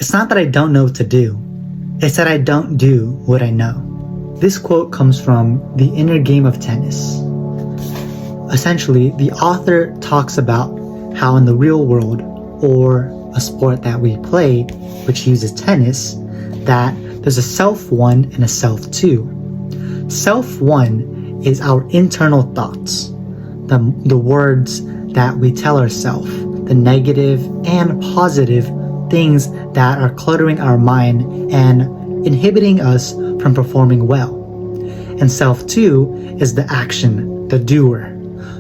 It's not that I don't know what to do, it's that I don't do what I know. This quote comes from The Inner Game of Tennis. Essentially, the author talks about how in the real world, or a sport that we play, which uses tennis, that there's a self one and a self two. Self one is our internal thoughts, the words that we tell ourselves, the negative and positive things that are cluttering our mind and inhibiting us from performing well. And self two is the action, the doer,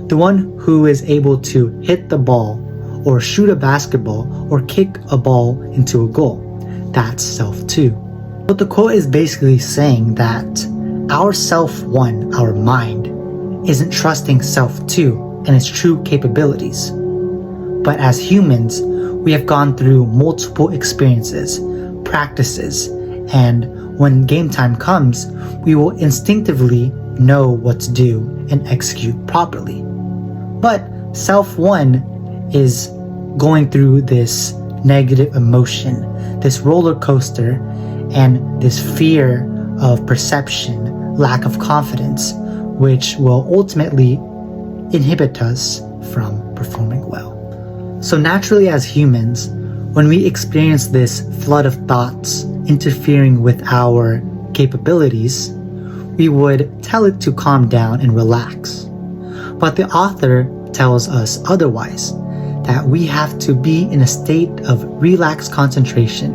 the one who is able to hit the ball or shoot a basketball or kick a ball into a goal. That's self two. But the quote is basically saying that our self one, our mind, isn't trusting self two and its true capabilities. But as humans, we have gone through multiple experiences, practices, and when game time comes, we will instinctively know what to do and execute properly. But self one is going through this negative emotion, this roller coaster, and this fear of perception, lack of confidence, which will ultimately inhibit us from performing well. So naturally as humans, when we experience this flood of thoughts interfering with our capabilities, we would tell it to calm down and relax. But the author tells us otherwise, that we have to be in a state of relaxed concentration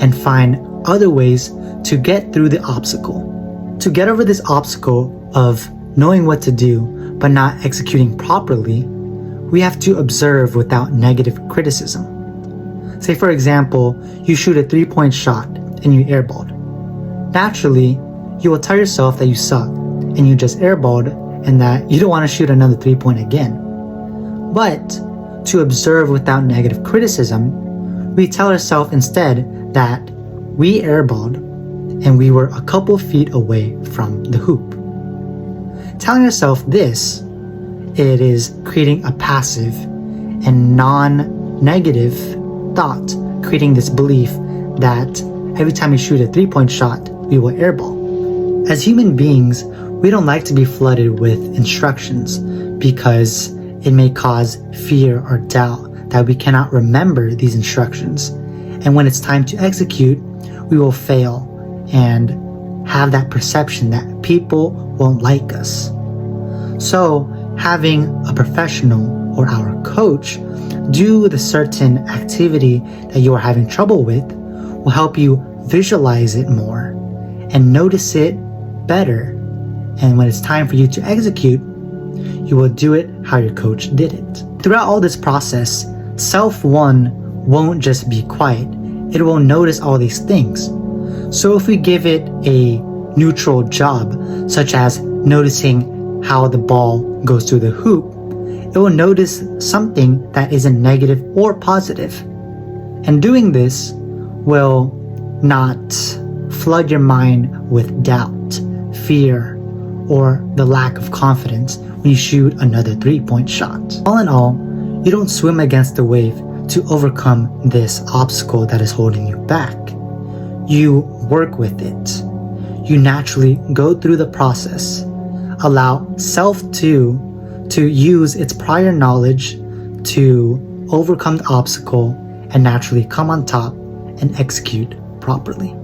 and find other ways to get through the obstacle. To get over this obstacle of knowing what to do but not executing properly, we have to observe without negative criticism. Say for example, you shoot a 3-point shot and you airballed. Naturally, you will tell yourself that you suck and you just airballed and that you don't want to shoot another 3-point again. But to observe without negative criticism, we tell ourselves instead that we airballed and we were a couple feet away from the hoop. Telling yourself this, it is creating a passive and non-negative thought, creating this belief that every time you shoot a 3-point shot, we will airball. As human beings, we don't like to be flooded with instructions because it may cause fear or doubt that we cannot remember these instructions. And when it's time to execute, we will fail and have that perception that people won't like us. So having a professional or our coach do the certain activity that you are having trouble with will help you visualize it more and notice it better. And when it's time for you to execute, you will do it how your coach did it. Throughout all this process, self one won't just be quiet. It will notice all these things. So if we give it a neutral job, such as noticing how the ball goes through the hoop, it will notice something that isn't negative or positive. And doing this will not flood your mind with doubt, fear, or the lack of confidence when you shoot another 3-point shot. All in all, you don't swim against the wave to overcome this obstacle that is holding you back. You work with it. You naturally go through the process. Allow self to use its prior knowledge to overcome the obstacle and naturally come on top and execute properly.